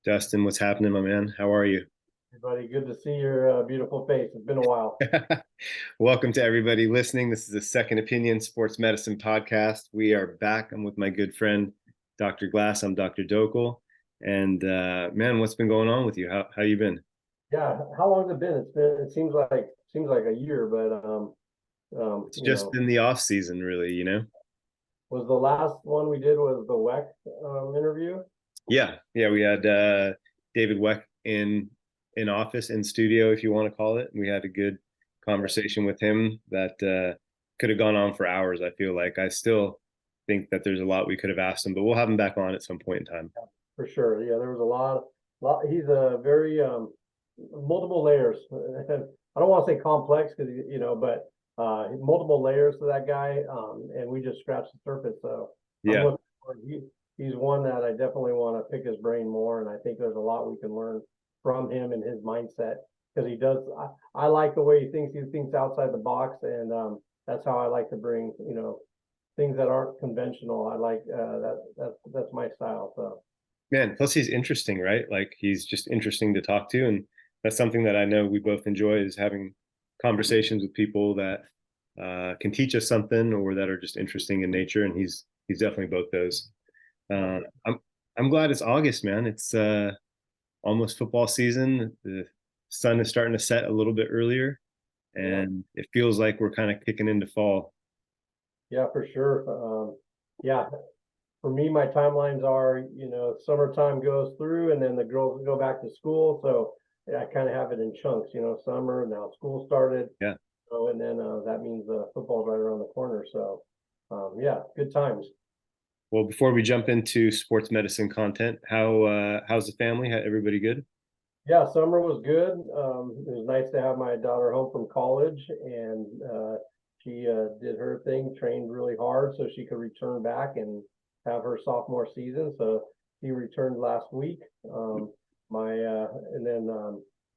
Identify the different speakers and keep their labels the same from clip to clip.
Speaker 1: Dustin, what's happening, my man? How are you?
Speaker 2: Everybody, good to see your beautiful face. It's been a while.
Speaker 1: Welcome to everybody listening. This is the Second Opinion Sports Medicine Podcast. We are back. I'm with my good friend, Dr. Glass. I'm Dr. Dhokal. And man, what's been going on with you? How you been?
Speaker 2: Yeah, how long has it been? It seems like a year, but
Speaker 1: It's just been the off season, really.
Speaker 2: was the last one we did was the WEC interview?
Speaker 1: Yeah. We had David Weck in office, in studio, if you want to call it. We had a good conversation with him that could have gone on for hours. I feel like I still think that there's a lot we could have asked him, but we'll have him back on at some point in time.
Speaker 2: For sure. Yeah, there was a lot. He's a very multiple layers. I don't want to say complex because but multiple layers to that guy. And we just scratched the surface. So I'm
Speaker 1: Yeah.
Speaker 2: looking forward. He's one that I definitely want to pick his brain more, and I think there's a lot we can learn from him and his mindset because he does. I like the way he thinks. He thinks outside the box, and that's how I like to bring things that aren't conventional. I like that. That's my style. So.
Speaker 1: Man, plus he's interesting, right? Like he's just interesting to talk to. And that's something that I know we both enjoy is having conversations with people that can teach us something or that are just interesting in nature. And he's definitely both those. Uh, I'm I'm glad it's August, man. It's almost football season. The sun is starting to set a little bit earlier,
Speaker 2: Yeah.
Speaker 1: and it feels like we're kind of kicking into fall.
Speaker 2: Yeah, for sure. Yeah, for me, my timelines are, summertime goes through and then the girls go back to school. So yeah, I kind of have it in chunks, summer, now school started.
Speaker 1: Yeah.
Speaker 2: So, and then that means football's right around the corner. So, yeah, good times.
Speaker 1: Well, before we jump into sports medicine content, how's the family? Everybody good?
Speaker 2: Yeah, summer was good. It was nice to have my daughter home from college, and she did her thing, trained really hard so she could return back and have her sophomore season. So she returned last week. My and then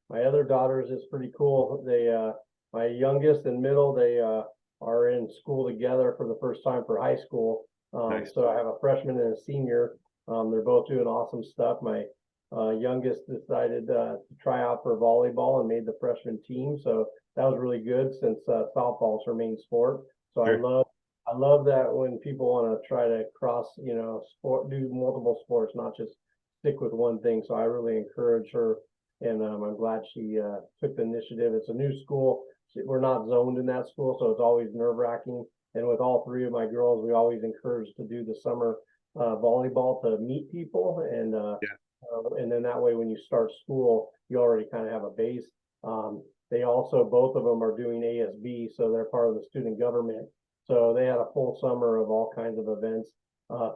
Speaker 2: My other daughters is pretty cool. My youngest and middle, they are in school together for the first time for high school.
Speaker 1: Nice.
Speaker 2: So I have a freshman and a senior. They're both doing awesome stuff. My youngest decided to try out for volleyball and made the freshman team. So that was really good since softball is her main sport. So
Speaker 1: Sure.
Speaker 2: I love that when people want to try to cross, sport, do multiple sports, not just stick with one thing. So I really encourage her, and I'm glad she took the initiative. It's a new school. We're not zoned in that school, so it's always nerve wracking. And with all three of my girls, we always encourage to do the summer volleyball to meet people
Speaker 1: Yeah.
Speaker 2: and then that way when you start school you already kind of have a base. They also both of them are doing ASB, so they're part of the student government, so they had a full summer of all kinds of events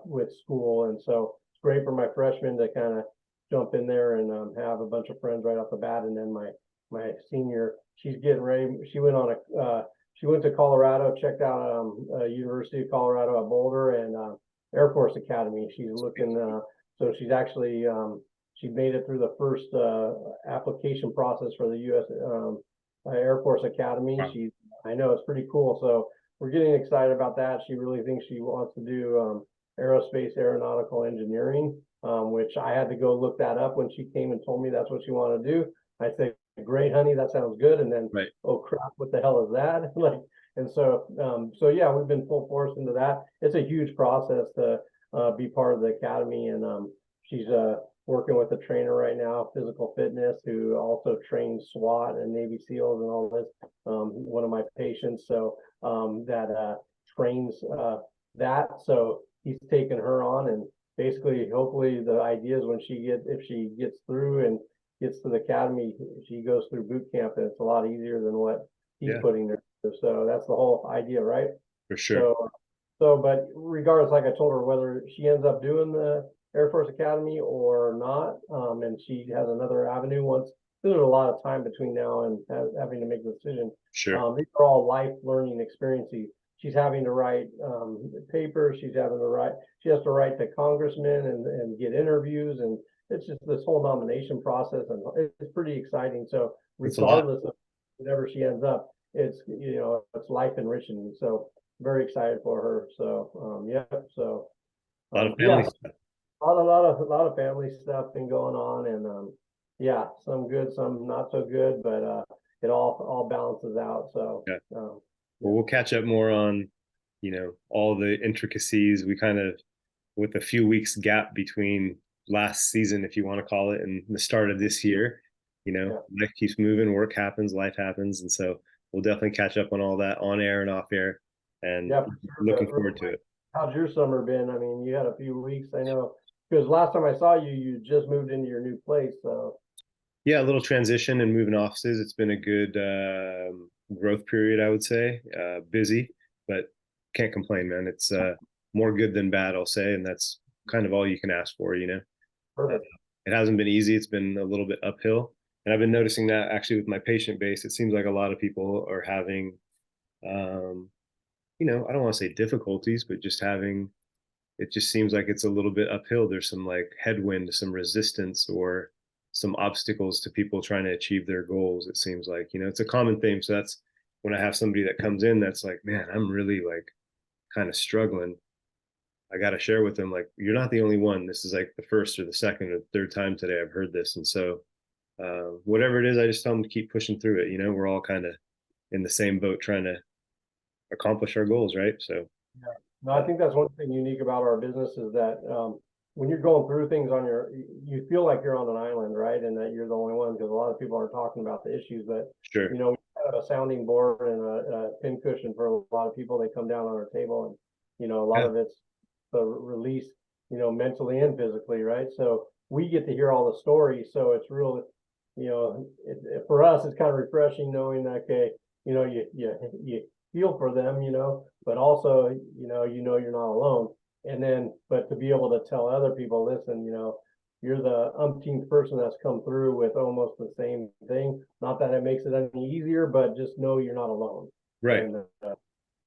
Speaker 2: with school, and so it's great for my freshmen to kind of jump in there and have a bunch of friends right off the bat. And then my senior, she's getting ready. She went to Colorado, checked out University of Colorado at Boulder, and Air Force Academy. She's looking so she's actually she made it through the first application process for the U.S. Air Force Academy.
Speaker 1: Wow.
Speaker 2: I know it's pretty cool. So we're getting excited about that. She really thinks she wants to do aerospace aeronautical engineering, which I had to go look that up when she came and told me that's what she wanted to do. I said, "Great, honey, that sounds good." And then,
Speaker 1: Right.
Speaker 2: oh crap, what the hell is that? So yeah, we've been full force into that. It's a huge process to be part of the academy, and she's working with a trainer right now, physical fitness, who also trains SWAT and Navy SEALs and all this. One of my patients, so that trains that. So he's taken her on, and basically, hopefully, the idea is if she gets through and gets to the academy, she goes through boot camp, and it's a lot easier than what he's
Speaker 1: Yeah,
Speaker 2: putting there. So that's the whole idea, right?
Speaker 1: for sure.
Speaker 2: So, but regardless, like I told her, whether she ends up doing the Air Force Academy or not, and she has another avenue once, there's a lot of time between now and having to make a decision.
Speaker 1: Sure.
Speaker 2: These are all life learning experiences. She's having to write papers. She has to write to congressmen and get interviews. And it's just this whole nomination process. And it's pretty exciting. So
Speaker 1: It's a lot.
Speaker 2: regardless of whatever she ends up, it's life enriching. So very excited for her. So yeah. So
Speaker 1: A lot of family
Speaker 2: yeah.
Speaker 1: stuff.
Speaker 2: A lot of family stuff been going on, and yeah, some good, some not so good, but it all balances out. So
Speaker 1: Yeah.
Speaker 2: yeah,
Speaker 1: Well, we'll catch up more on, all the intricacies. We kind of, with a few weeks gap between last season, if you want to call it, and the start of this year,
Speaker 2: yeah,
Speaker 1: life keeps moving, work happens, life happens. And so we'll definitely catch up on all that on air and off air, and
Speaker 2: yeah. For sure.
Speaker 1: looking
Speaker 2: Real
Speaker 1: forward to
Speaker 2: quick,
Speaker 1: it.
Speaker 2: how's your summer been? I mean, you had a few weeks, I know, because last time I saw you, you just moved into your new place. So
Speaker 1: Yeah, a little transition and moving offices. It's been a good growth period, I would say. Busy, but can't complain, man. It's more good than bad, I'll say, and that's kind of all you can ask for. Uh,
Speaker 2: perfect.
Speaker 1: it hasn't been easy. It's been a little bit uphill, and I've been noticing that actually with my patient base. It seems like a lot of people are having, um, I don't want to say difficulties, but just having. It just seems like it's a little bit uphill. There's some like headwind, some resistance, or some obstacles to people trying to achieve their goals. It seems like, it's a common theme. So that's when I have somebody that comes in that's like, man, I'm really like kind of struggling. I got to share with them, like, you're not the only one. This is like the first or the second or the third time today I've heard this. And so, whatever it is, I just tell them to keep pushing through it. We're all kind of in the same boat trying to accomplish our goals, right? So,
Speaker 2: Yeah. No, I
Speaker 1: uh,
Speaker 2: think that's one thing unique about our business is that when you're going through things on you feel like you're on an island, right? And that you're the only one because a lot of people are talking about the issues, but
Speaker 1: sure.
Speaker 2: we have a sounding board and a pin cushion for a lot of people. They come down on our table, and a lot
Speaker 1: Yeah.
Speaker 2: of it's the release, mentally and physically, right? So we get to hear all the stories. So it's real, for us, it's kind of refreshing knowing that, okay, you feel for them, but also, you're not alone. And then, but to be able to tell other people, listen, you're the umpteenth person that's come through with almost the same thing. Not that it makes it any easier, but just know you're not alone.
Speaker 1: Right.
Speaker 2: And I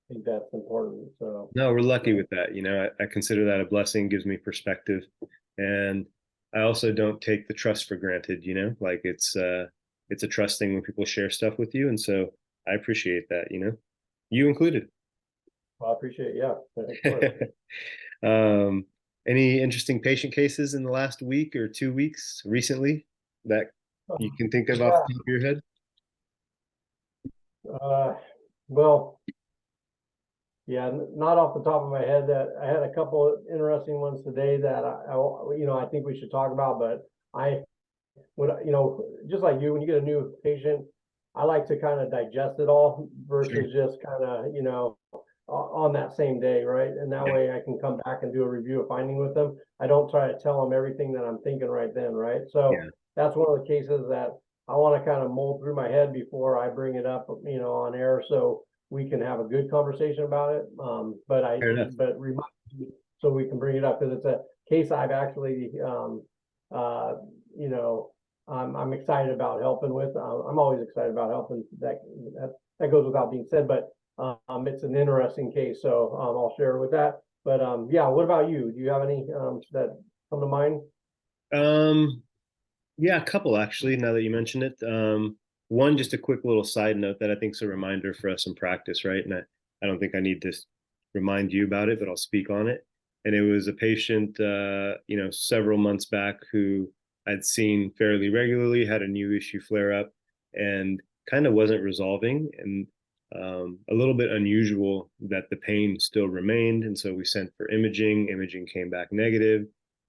Speaker 2: think that's important. So,
Speaker 1: No, we're lucky
Speaker 2: yeah,
Speaker 1: with that. I consider that a blessing, gives me perspective. And I also don't take the trust for granted. Like it's a trust thing when people share stuff with you. And so I appreciate that. You included.
Speaker 2: well, I appreciate it. Yeah, of course.
Speaker 1: um, any interesting patient cases in the last week or 2 weeks recently that you can think of off
Speaker 2: Yeah.
Speaker 1: the top of your head?
Speaker 2: Uh, well, yeah, not off the top of my head. That I had a couple of interesting ones today that I think we should talk about. But I would, just like you, when you get a new patient, I like to kind of digest it all
Speaker 1: Sure.
Speaker 2: versus just kind of, on that same day, right? And that
Speaker 1: Yeah.
Speaker 2: way I can come back and do a review of finding with them. I don't try to tell them everything that I'm thinking right then, right? So
Speaker 1: Yeah.
Speaker 2: that's one of the cases that I want to kind of mull through my head before I bring it up, on air, so we can have a good conversation about it.
Speaker 1: Fair enough.
Speaker 2: But remind me so we can bring it up because it's a case I've actually, uh, you know, I'm excited about helping with. I'm always excited about helping. That goes without being said, but it's an interesting case, so I'll share with that. But yeah, what about you? Do you have any that come to mind?
Speaker 1: Um, Yeah, a couple actually, now that you mention it. One, just a quick little side note that I think is a reminder for us in practice, right? And I don't think I need to remind you about it, but I'll speak on it. And it was a patient, several months back who I'd seen fairly regularly, had a new issue flare up, and kind of wasn't resolving. And a little bit unusual that the pain still remained. And so we sent for imaging. Imaging came back negative,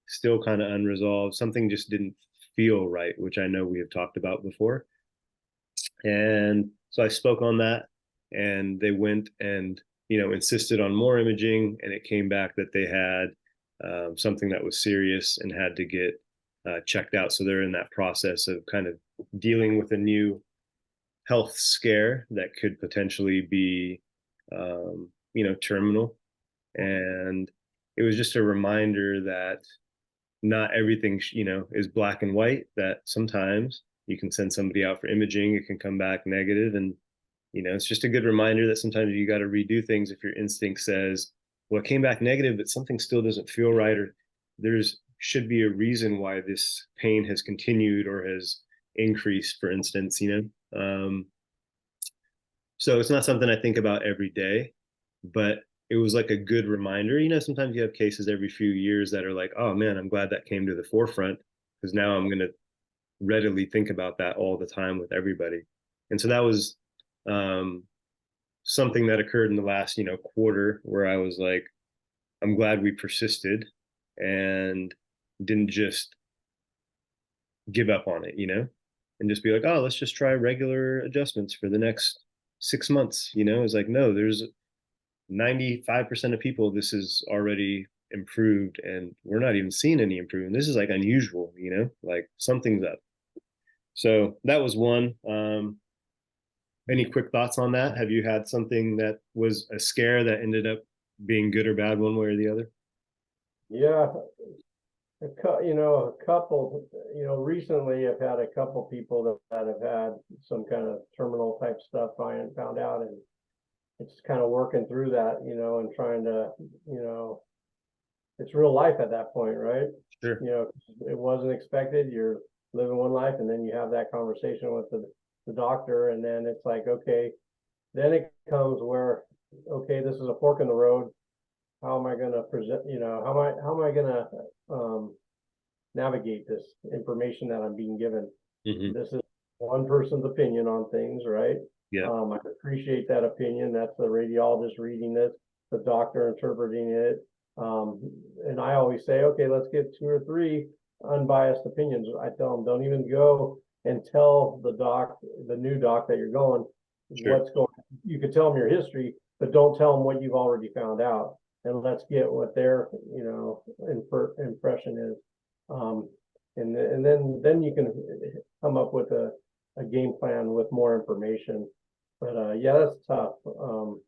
Speaker 1: still kind of unresolved. Something just didn't feel right, which I know we have talked about before. And so I spoke on that, and they went and insisted on more imaging, and it came back that they had something that was serious and had to get checked out. So they're in that process of kind of dealing with a new health scare that could potentially be, terminal. And it was just a reminder that not everything is black and white, that sometimes you can send somebody out for imaging, it can come back negative. And it's just a good reminder that sometimes you got to redo things if your instinct says, well, it came back negative but something still doesn't feel right, or there's should be a reason why this pain has continued or has increased, for instance. So it's not something I think about every day, but it was like a good reminder. Sometimes you have cases every few years that are like, oh man, I'm glad that came to the forefront, because now I'm going to readily think about that all the time with everybody. And so that was um, something that occurred in the last, quarter, where I was like, I'm glad we persisted and didn't just give up on it, and just be like, oh, let's just try regular adjustments for the next 6 months. It's like, no, there's 95% of people, this is already improved, and we're not even seeing any improvement. This is like unusual, like something's up. So that was one. Any quick thoughts on that? Have you had something that was a scare that ended up being good or bad one way or the other?
Speaker 2: Yeah, a couple, recently I've had a couple people that have had some kind of terminal type stuff I found out, and it's kind of working through that, and trying to, it's real life at that point, right?
Speaker 1: Sure.
Speaker 2: It wasn't expected. You're living one life, and then you have that conversation with the doctor, and then it's like, okay, then it comes where, okay, this is a fork in the road. How am I going to present, how am I going to navigate this information that I'm being given?
Speaker 1: Mm-hmm.
Speaker 2: This is one person's opinion on things, right?
Speaker 1: Yeah.
Speaker 2: I appreciate that opinion. That's the radiologist reading this, the doctor interpreting it. And I always say, okay, let's get 2 or 3 unbiased opinions. I tell them, don't even go and tell the new doc that you're going,
Speaker 1: Sure.
Speaker 2: what's going. You could tell them your history, but don't tell them what you've already found out. And let's get what their, impression is. And then you can come up with a game plan with more information. But yeah, that's tough.
Speaker 1: No,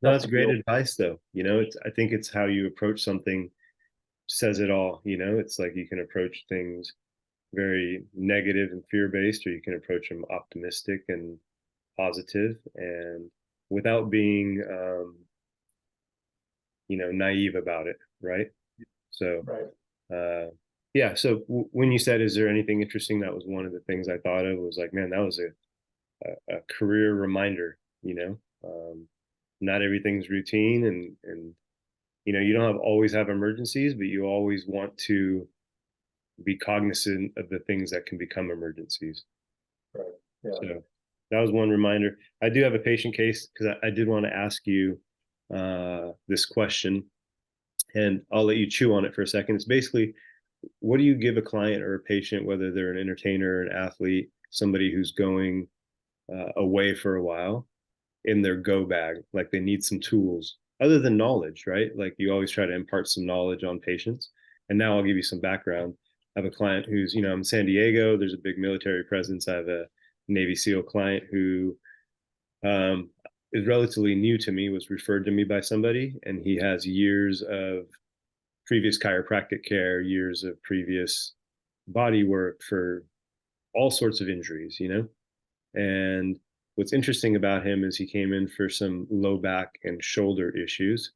Speaker 2: Tough
Speaker 1: that's
Speaker 2: to
Speaker 1: great
Speaker 2: deal.
Speaker 1: advice though. I think it's how you approach something says it all. It's like you can approach things very negative and fear based, or you can approach them optimistic and positive, and without being naive about it, right? So
Speaker 2: Right.
Speaker 1: yeah, so when you said, is there anything interesting, that was one of the things I thought of, was like, man, that was a career reminder. Not everything's routine, and you don't always have emergencies, but you always want to be cognizant of the things that can become emergencies.
Speaker 2: Right. Yeah.
Speaker 1: So that was one reminder. I do have a patient case, because I did want to ask you this question, and I'll let you chew on it for a second. It's basically, what do you give a client or a patient, whether they're an entertainer, an athlete, somebody who's going away for a while, in their go bag? Like, they need some tools other than knowledge, right? Like, you always try to impart some knowledge on patients. And now I'll give you some background. I have a client who's, I'm in San Diego. There's a big military presence. I have a Navy SEAL client who um, is relatively new to me, was referred to me by somebody, and he has years of previous chiropractic care, years of previous body work for all sorts of injuries, And what's interesting about him is he came in for some low back and shoulder issues,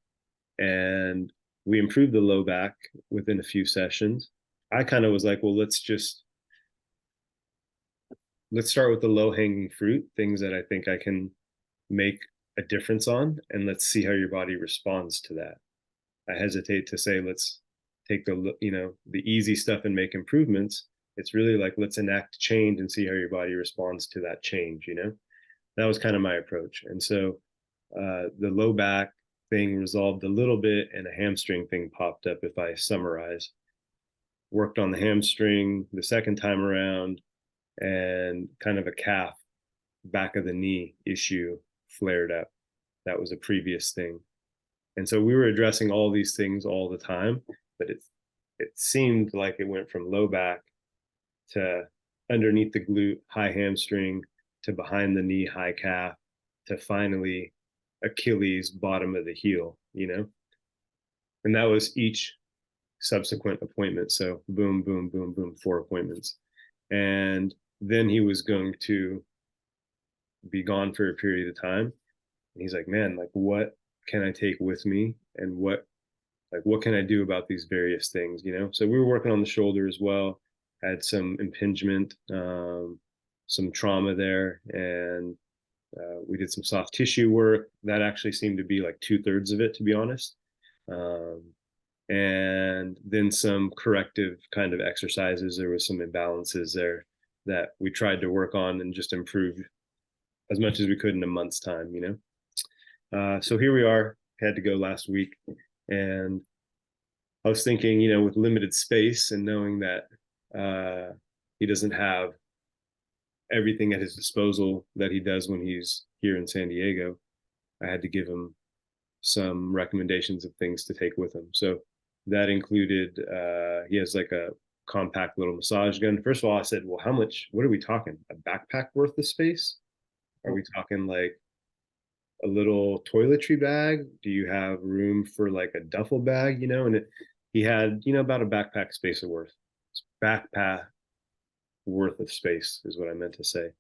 Speaker 1: and we improved the low back within a few sessions. I kind of was like, well, let's start with the low hanging fruit, things that I think I can make a difference on, and let's see how your body responds to that. I hesitate to say let's take the easy stuff and make improvements. It's really like, let's enact change and see how your body responds to that change. That was kind of my approach. And so the low back thing resolved a little bit, and a hamstring thing popped up. If I summarize, worked on the hamstring the second time around, and kind of a calf, back of the knee issue flared up. That was a previous thing. And so we were addressing all these things all the time, but it seemed like it went from low back to underneath the glute, high hamstring, to behind the knee, high calf, to finally Achilles, bottom of the heel, And that was each subsequent appointment. So boom, boom, boom, boom, 4 appointments. And then he was going to be gone for a period of time. And he's like, man, like, what can I take with me? And what can I do about these various things, So we were working on the shoulder as well, had some impingement, some trauma there, and We did some soft tissue work. That actually seemed to be like 2/3 of it, to be honest. And then some corrective kind of exercises. There was some imbalances there that we tried to work on and just improve as much as we could in a month's time, so here we are. Had to go last week, and I was thinking, with limited space and knowing that he doesn't have everything at his disposal that he does when he's here in San Diego, I had to give him some recommendations of things to take with him. So that included, he has like a compact little massage gun. First of all, I said, well, what are we talking? A backpack worth of space? Are we talking like a little toiletry bag? Do you have room for like a duffel bag? And he had, about a backpack space of worth. Backpack worth of space is what I meant to say.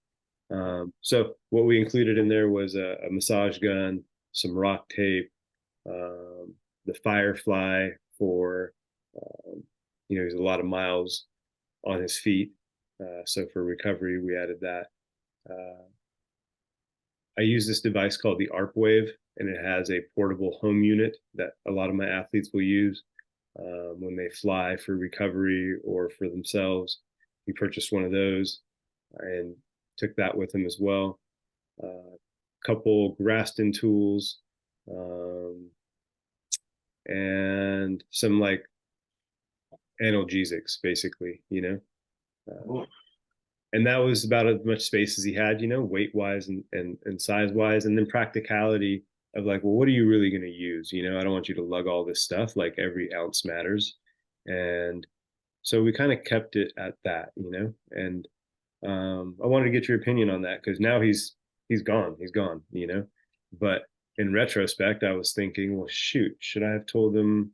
Speaker 1: So what we included in there was a massage gun, some rock tape, the Firefly for, there's a lot of miles on his feet. So for recovery, we added that. I use this device called the ARP Wave, and it has a portable home unit that a lot of my athletes will use when they fly for recovery or for themselves. We purchased one of those and took that with him as well. Couple Graston tools, and some like analgesics, basically, and that was about as much space as he had, weight wise and size wise, and then practicality of like, well, what are you really going to use? I don't want you to lug all this stuff, like every ounce matters. And so we kind of kept it at that, and I wanted to get your opinion on that, because now he's gone, but in retrospect, I was thinking, well, shoot, should I have told him?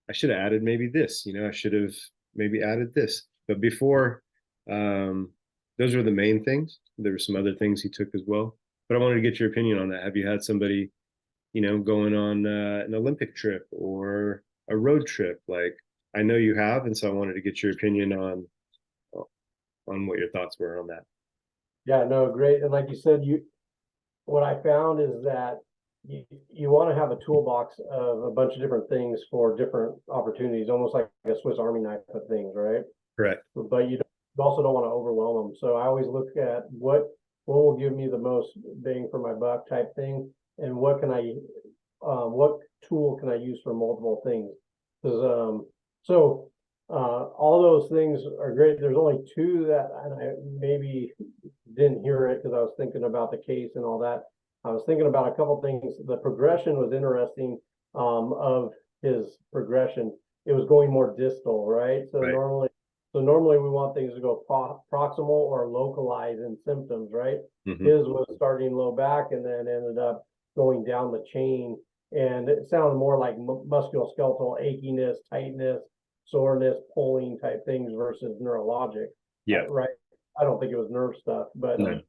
Speaker 1: I should have added maybe this, I should have maybe added this. But before, those were the main things. There were some other things he took as well. But I wanted to get your opinion on that. Have you had somebody, going on an Olympic trip or a road trip? Like, I know you have, and so I wanted to get your opinion on what your thoughts were on that.
Speaker 2: Yeah, no, great. And like you said, what I found is that you want to have a toolbox of a bunch of different things for different opportunities, almost like a Swiss Army knife of things, right?
Speaker 1: Correct.
Speaker 2: But you also don't want to overwhelm them. So I always look at what will give me the most bang for my buck type thing, and what tool can I use for multiple things? Because all those things are great. There's only two that, and I maybe didn't hear it because I was thinking about the case and all that. I was thinking about a couple things. The progression was interesting, of his progression. It was going more distal, right? So
Speaker 1: Right.
Speaker 2: normally we want things to go proximal or localized in symptoms, right?
Speaker 1: Mm-hmm.
Speaker 2: His was starting low back and then ended up going down the chain, and it sounded more like musculoskeletal achiness, tightness, soreness, pulling type things versus neurologic.
Speaker 1: Yeah.
Speaker 2: Right. I don't think it was nerve stuff, but
Speaker 1: No.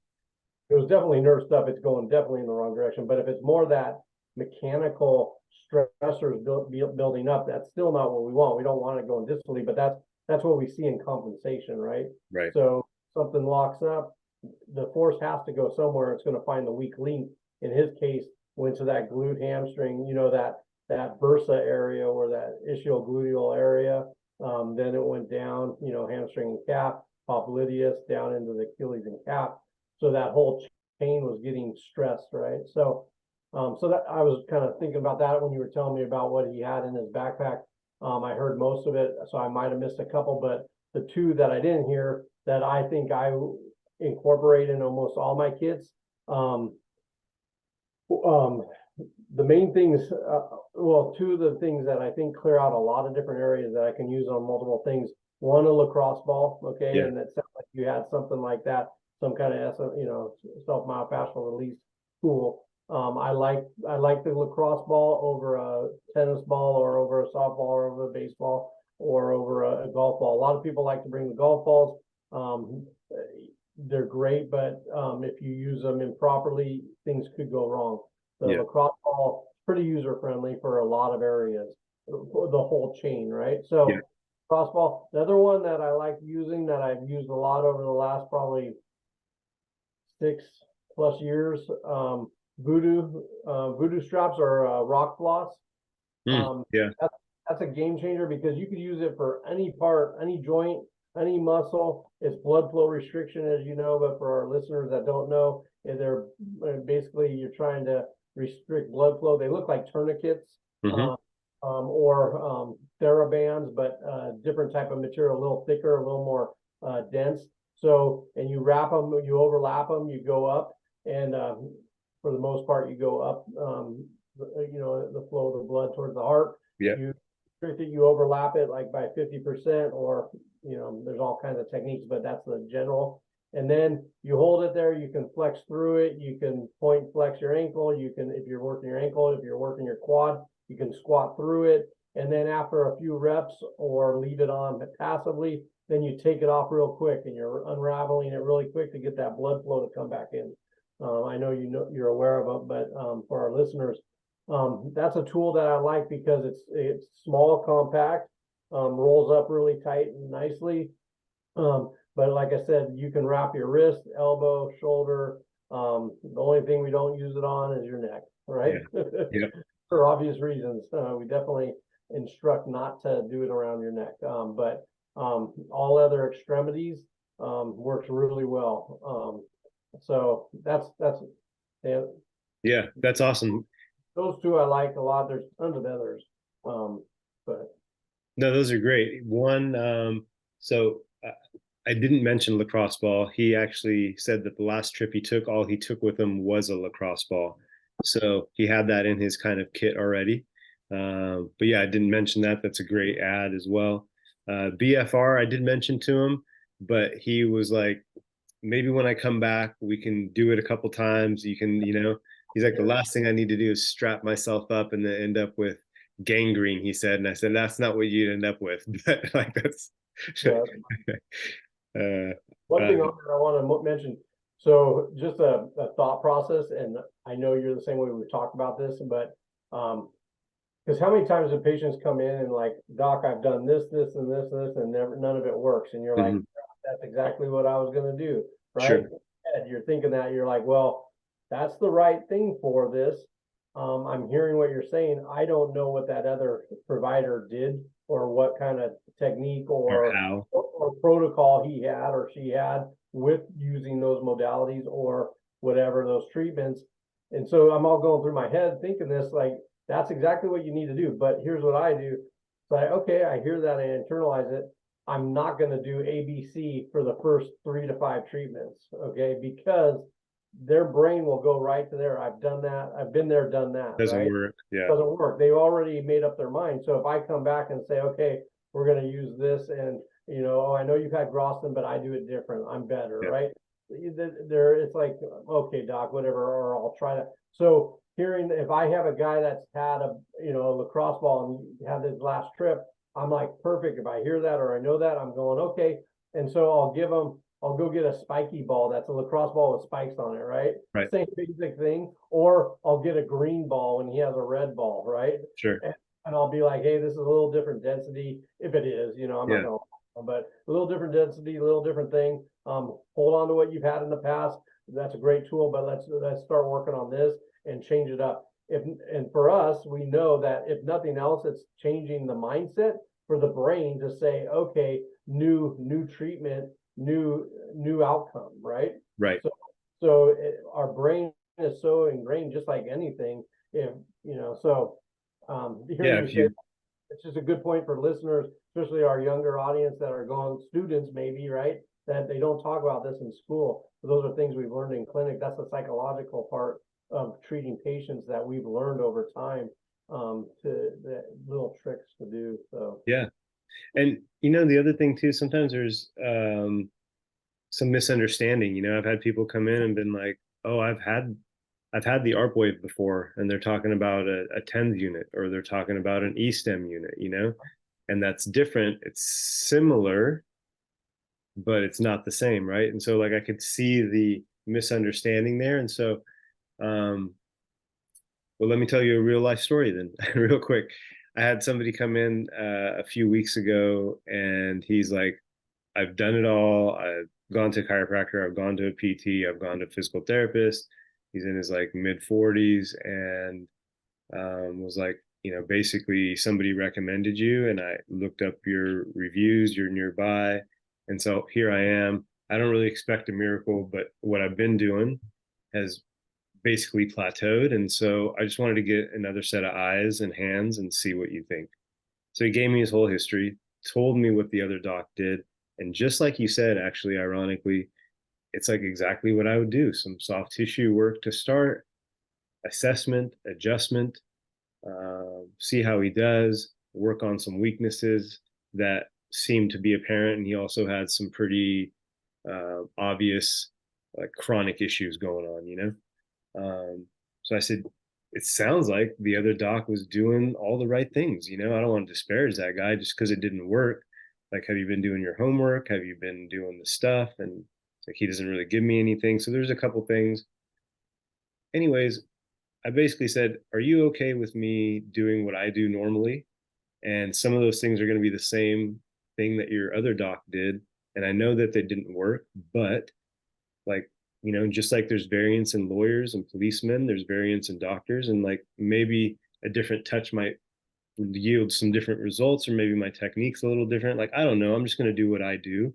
Speaker 2: it was definitely nerve stuff. It's going definitely in the wrong direction. But if it's more that mechanical stressors building up, that's still not what we want. We don't want it going distally, but that's what we see in compensation, right?
Speaker 1: Right.
Speaker 2: So something locks up, the force has to go somewhere. It's going to find the weak link. In his case, went to that glute hamstring, that bursa area or that ischiogluteal area. Then it went down, hamstring and calf, popliteus down into the Achilles and calf. So that whole chain was getting stressed, right? So that I was kind of thinking about that when you were telling me about what he had in his backpack. I heard most of it, so I might have missed a couple, but the two that I didn't hear that I think I incorporate in almost all my kids. The main things, two of the things that I think clear out a lot of different areas that I can use on multiple things. One, a lacrosse ball, okay,
Speaker 1: Yeah.
Speaker 2: and it sounds like you had something like that, some kind of self-myofascial release tool. I like the lacrosse ball over a tennis ball or over a softball or over a baseball or over a golf ball. A lot of people like to bring the golf balls. They're great, but if you use them improperly, things could go wrong. The lacrosse ball is pretty user friendly for a lot of areas, for the whole chain, right? So lacrosse ball. The other one that I like using, that I've used a lot over the last probably 6 plus years. Voodoo straps are rock floss.
Speaker 1: Yeah.
Speaker 2: That's a game changer because you could use it for any part, any joint, any muscle. It's blood flow restriction, as you know, but for our listeners that don't know, they're basically you're trying to restrict blood flow. They look like tourniquets
Speaker 1: Hmm.
Speaker 2: or TheraBands, but different type of material, a little thicker, a little more dense. So, and you wrap them, you overlap them, you go up, and for the most part, you go up, the flow of the blood towards the heart.
Speaker 1: Yeah.
Speaker 2: You restrict it, you overlap it like by 50%, or there's all kinds of techniques, but that's the general. And then you hold it there, you can flex through it, you can point flex your ankle, you can, if you're working your ankle, if you're working your quad, you can squat through it. And then after a few reps or leave it on passively, then you take it off real quick and you're unraveling it really quick to get that blood flow to come back in. I know you're aware of it, but for our listeners, that's a tool that I like because it's small, compact, rolls up really tight and nicely. But like I said, you can wrap your wrist, elbow, shoulder. The only thing we don't use it on is your neck, right?
Speaker 1: Yeah.
Speaker 2: For obvious reasons. We definitely instruct not to do it around your neck. But all other extremities works really well. So that's
Speaker 1: Yeah, that's awesome.
Speaker 2: those two I like a lot. There's tons of others. But
Speaker 1: No, those are great. One, so I didn't mention lacrosse ball. He actually said that the last trip he took, all he took with him was a lacrosse ball. So he had that in his kind of kit already. But yeah, I didn't mention that. That's a great ad as well. BFR, I did mention to him, but he was like, maybe when I come back, we can do it a couple times. You can, he's like, the last thing I need to do is strap myself up and then end up with gangrene, he said. And I said, that's not what you'd end up with. But like, that's,
Speaker 2: yeah,
Speaker 1: uh,
Speaker 2: one thing I want to mention. So just a thought process, and I know you're the same way. We've talked about this, but because how many times do patients come in and like, doc, I've done this, this, and this, and this, and none of it works, and you're like, that's exactly what I was going to do, right?
Speaker 1: Sure.
Speaker 2: And you're thinking that you're like, well, that's the right thing for this. I'm hearing what you're saying. I don't know what that other provider did or what kind of technique
Speaker 1: Or how.
Speaker 2: or protocol he had or she had with using those modalities or whatever those treatments. And so I'm all going through my head thinking this, like, that's exactly what you need to do. But here's what I do. It's like, okay, I hear that, I internalize it. I'm not going to do ABC for the first 3 to 5 treatments, okay? Because their brain will go right to there. I've done that. I've been there, done that,
Speaker 1: Doesn't
Speaker 2: right?
Speaker 1: work. Yeah.
Speaker 2: Doesn't work. They've already made up their mind. So if I come back and say, okay, we're going to use this, and oh, I know you've had Groston, but I do it different. I'm better,
Speaker 1: Yeah.
Speaker 2: right? It's like, okay, doc, whatever, or I'll try to. So hearing, if I have a guy that's had a lacrosse ball and had his last trip, I'm like, perfect. If I hear that or I know that, I'm going, okay. And so I'll go get a spiky ball. That's a lacrosse ball with spikes on it, right?
Speaker 1: Right.
Speaker 2: Same basic thing. Or I'll get a green ball when he has a red ball, right?
Speaker 1: Sure.
Speaker 2: And I'll be like, hey, this is a little different density. If it is, I'm not going to, but a little different density, a little different thing. Hold on to what you've had in the past. That's a great tool, but let's start working on this and change it up. And for us, we know that if nothing else, it's changing the mindset for the brain to say, okay, new treatment, new outcome, right?
Speaker 1: Right.
Speaker 2: So our brain is so ingrained, just like anything. If hearing you say, it's just a good point for listeners, especially our younger audience that are going, students maybe, right? That they don't talk about this in school. But those are things we've learned in clinic. That's the psychological part of treating patients that we've learned over time, to the little tricks to do. So
Speaker 1: yeah. And the other thing too, sometimes there's some misunderstanding. I've had people come in and been like, oh, I've had the ARP wave before, and they're talking about a TENS unit, or they're talking about an E-stem unit, and that's different. It's similar, but it's not the same, right? And so like I could see the misunderstanding there. And so well, let me tell you a real life story then, real quick. I had somebody come in a few weeks ago, and he's like, I've done it all. gone to a chiropractor, I've gone to a PT, I've gone to a physical therapist. He's in his like mid 40s, and was like, basically somebody recommended you, and I looked up your reviews, you're nearby. And so here I am. I don't really expect a miracle, but what I've been doing has basically plateaued. And so I just wanted to get another set of eyes and hands and see what you think. So he gave me his whole history, told me what the other doc did. And just like you said, actually, ironically, it's like exactly what I would do: some soft tissue work to start, assessment, adjustment, see how he does, work on some weaknesses that seemed to be apparent. And he also had some pretty obvious like chronic issues going on. So I said, it sounds like the other doc was doing all the right things. I don't want to disparage that guy just because it didn't work. Like, have you been doing your homework? Have you been doing the stuff? And it's like, he doesn't really give me anything. So there's a couple things. Anyways, I basically said, are you okay with me doing what I do normally? And some of those things are going to be the same thing that your other doc did. And I know that they didn't work, but like, just like there's variance in lawyers and policemen, there's variance in doctors, and like maybe a different touch might yield some different results, or maybe my technique's a little different. Like, I don't know. I'm just going to do what I do.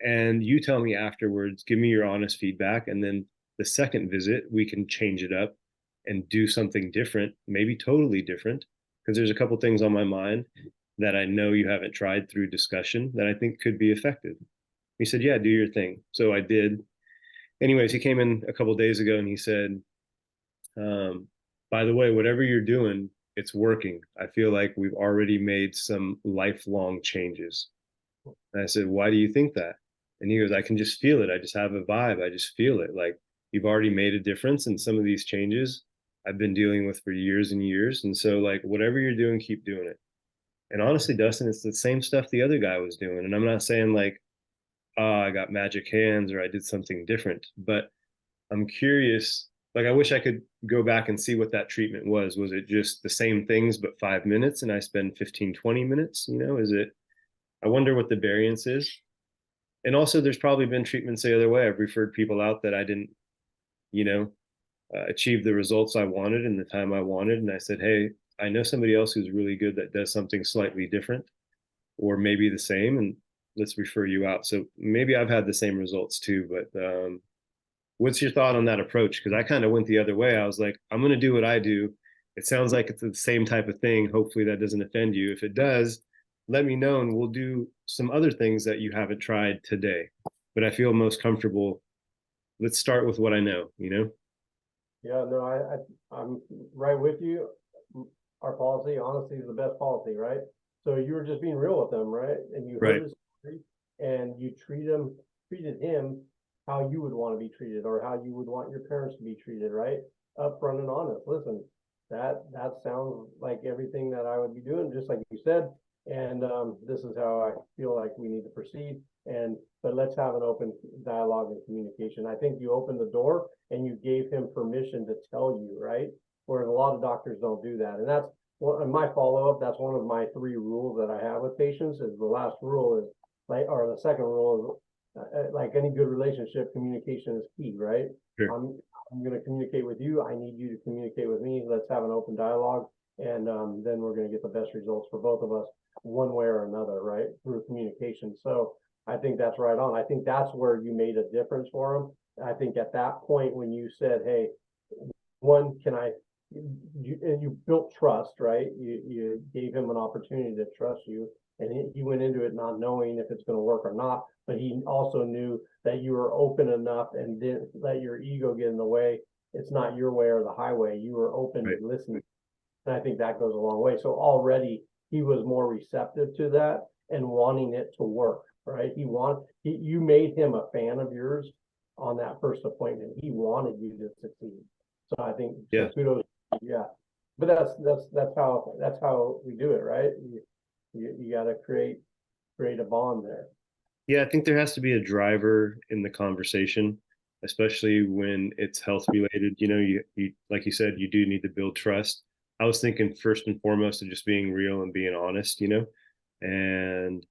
Speaker 1: And you tell me afterwards, give me your honest feedback. And then the second visit, we can change it up and do something different, maybe totally different, because there's a couple things on my mind that I know you haven't tried through discussion that I think could be effective. He said, yeah, do your thing. So I did. Anyways, he came in a couple days ago and he said, um, by the way, whatever you're doing, it's working. I feel like we've already made some lifelong changes. And I said, why do you think that? And he goes, I can just feel it. I just have a vibe. I just feel it. Like, you've already made a difference in some of these changes I've been dealing with for years and years. And so, like, whatever you're doing, keep doing it. And honestly, Dustin, it's the same stuff the other guy was doing. And I'm not saying like, oh, I got magic hands or I did something different, but I'm curious. Like, I wish I could go back and see what that treatment was. Was it just the same things, but 5 minutes and I spend 15, 20 minutes? Is it, I wonder what the variance is. And also, there's probably been treatments the other way. I've referred people out that I didn't, you know, achieve the results I wanted in the time I wanted. And I said, hey, I know somebody else who's really good that does something slightly different or maybe the same, and let's refer you out. So maybe I've had the same results too. But what's your thought on that approach? Because I kind of went the other way. I was like, I'm going to do what I do. It sounds like it's the same type of thing. Hopefully that doesn't offend you. If it does, let me know and we'll do some other things that you haven't tried today. But I feel most comfortable. Let's start with what I know.
Speaker 2: Yeah, no, I'm right with you. Our policy, honesty is the best policy, right? So you were just being real with them, right? And you heard
Speaker 1: Right.
Speaker 2: his story and you treated him how you would want to be treated or how you would want your parents to be treated, right? Upfront and honest. Listen, that sounds like everything that I would be doing, just like you said. And this is how I feel like we need to proceed. But let's have an open dialogue and communication. I think you opened the door and you gave him permission to tell you, right? Whereas a lot of doctors don't do that. And that's in my follow-up. That's one of my 3 rules that I have with patients. Is the last rule is like, or the second rule is like any good relationship, communication is key, right?
Speaker 1: Sure.
Speaker 2: I'm going to communicate with you. I need you to communicate with me. Let's have an open dialogue, and then we're going to get the best results for both of us, one way or another, right? Through communication. So I think that's right on. I think that's where you made a difference for him. I think at that point when you said, hey, one, and you built trust, right? You gave him an opportunity to trust you, and he went into it not knowing if it's going to work or not, but he also knew that you were open enough and didn't let your ego get in the way. It's not your way or the highway. You were open to listening, and I think that goes a long way. So already he was more receptive to that and wanting it to work, right? You made him a fan of yours on that first appointment. He wanted you to succeed. So I think, so kudos. Yeah, but that's how we do it, right? You got to create a bond there.
Speaker 1: Yeah, I think there has to be a driver in the conversation, especially when it's health related. You like you said, you do need to build trust. I was thinking first and foremost of just being real and being honest. And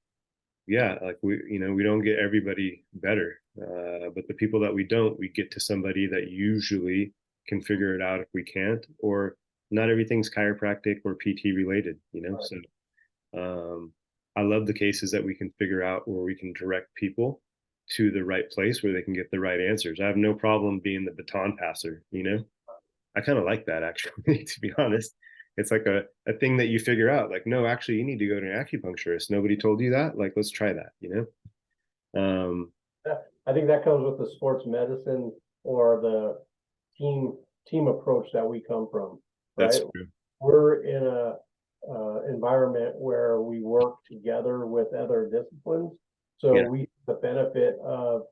Speaker 1: yeah, like we don't get everybody better. But the people that we don't, we get to somebody that usually can figure it out if we can't, or not everything's chiropractic or PT related, you know? So I love the cases that we can figure out where we can direct people to the right place where they can get the right answers. I have no problem being the baton passer, you know? I kind of like that actually, to be honest. It's like a thing that you figure out, like, no, actually, you need to go to an acupuncturist. Nobody told you that. Like, let's try that, you know?
Speaker 2: I think that comes with the sports medicine or the team approach that we come from,
Speaker 1: That's
Speaker 2: right?
Speaker 1: true.
Speaker 2: We're in a environment where we work together with other disciplines, so
Speaker 1: Yeah.
Speaker 2: we the benefit of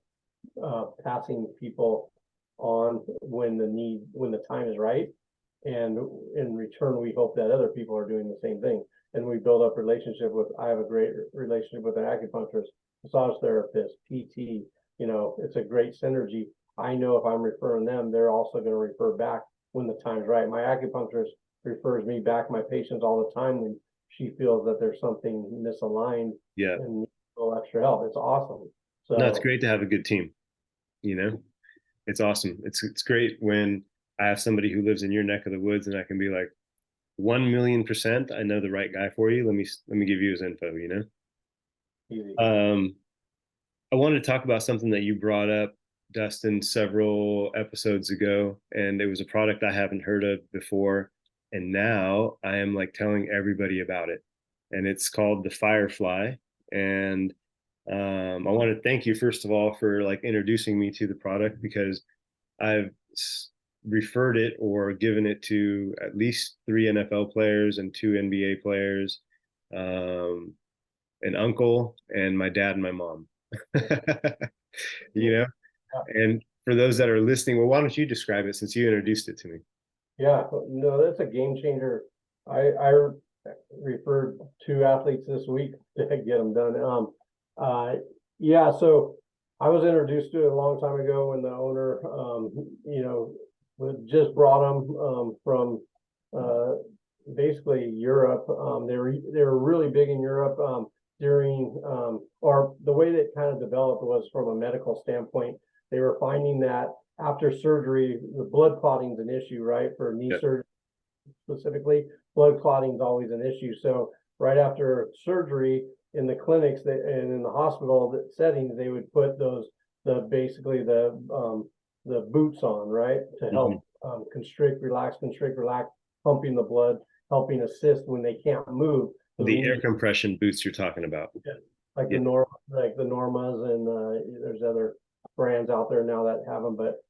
Speaker 2: passing people on when the time is right, and in return we hope that other people are doing the same thing, and we build up relationship with. I have a great relationship with an acupuncturist, massage therapist, PT. You know, it's a great synergy. I know if I'm referring them, they're also going to refer back when the time's right. My acupuncturist refers me back my patients all the time when she feels that there's something misaligned
Speaker 1: Yeah.
Speaker 2: and needs a little extra help. It's awesome.
Speaker 1: No, it's
Speaker 2: So
Speaker 1: great to have a good team, you know? It's awesome. It's great when I have somebody who lives in your neck of the woods and I can be like, 1,000,000%, I know the right guy for you. Let me give you his info, you know?
Speaker 2: easy.
Speaker 1: I wanted to talk about something that you brought up, Dustin, several episodes ago, and it was a product I haven't heard of before, and now I am like telling everybody about it. And it's called the Firefly. And I want to thank you first of all for like introducing me to the product, because I've referred it or given it to at least 3 NFL players and 2 NBA players, um, an uncle, and my dad and my mom. You know, and for those that are listening, well, why don't you describe it since you introduced it to me?
Speaker 2: Yeah, no, that's a game changer. I referred 2 athletes this week to get them done. Yeah, so I was introduced to it a long time ago when the owner, you know, just brought them from basically Europe. They were really big in Europe during or the way that it kind of developed was from a medical standpoint. They were finding that after surgery, the blood clotting is an issue, right? For knee
Speaker 1: Yeah.
Speaker 2: surgery specifically, blood clotting is always an issue. So right after surgery in the clinics and in the hospital settings, they would put basically the boots on, right? To help constrict, relax, pumping the blood, helping assist when they can't move.
Speaker 1: The air compression boots you're talking about.
Speaker 2: Like
Speaker 1: Yeah.
Speaker 2: the Normas, and there's other brands out there now that have them. But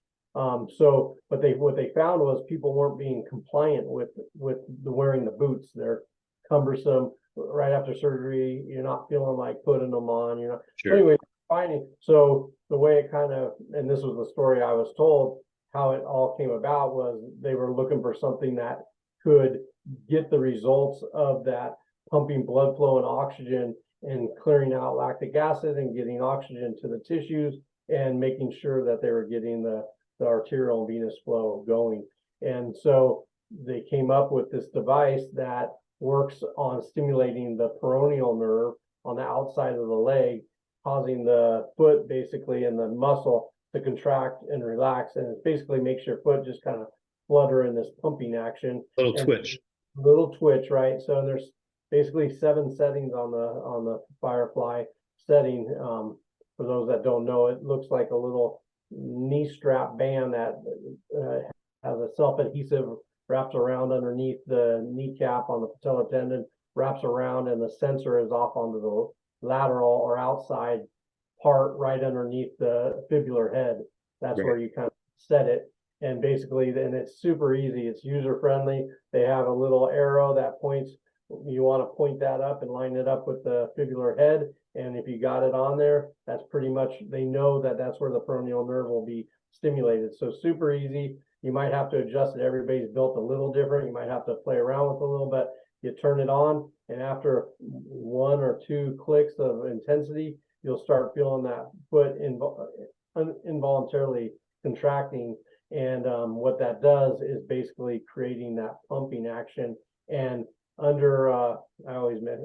Speaker 2: so what they found was people weren't being compliant with the wearing the boots. They're cumbersome. Right after surgery, you're not feeling like putting them on. You know. So
Speaker 1: Sure.
Speaker 2: anyway, finding so the way it kind of, and this was the story I was told, how it all came about was they were looking for something that could get the results of that pumping blood flow and oxygen and clearing out lactic acid and getting oxygen to the tissues and making sure that they were getting the arterial and venous flow going. And so they came up with this device that works on stimulating the peroneal nerve on the outside of the leg, causing the foot basically and the muscle to contract and relax. And it basically makes your foot just kind of flutter in this pumping action.
Speaker 1: Little twitch.
Speaker 2: Little twitch, right? So there's basically 7 settings on the Firefly setting. For those that don't know, it looks like a little knee strap band that has a self-adhesive wraps around underneath the kneecap on the patellar tendon, wraps around, and the sensor is off onto the lateral or outside part right underneath the fibular head. That's
Speaker 1: Right.
Speaker 2: where you kind of set it. And basically, and it's super easy. It's user friendly. They have a little arrow that points. You want to point that up and line it up with the fibular head. And if you got it on there, that's pretty much, they know that that's where the peroneal nerve will be stimulated. So super easy. You might have to adjust it. Everybody's built a little different. You might have to play around with it a little bit. You turn it on, and after 1 or 2 clicks of intensity, you'll start feeling that foot involuntarily contracting. And what that does is basically creating that pumping action. And under I always meant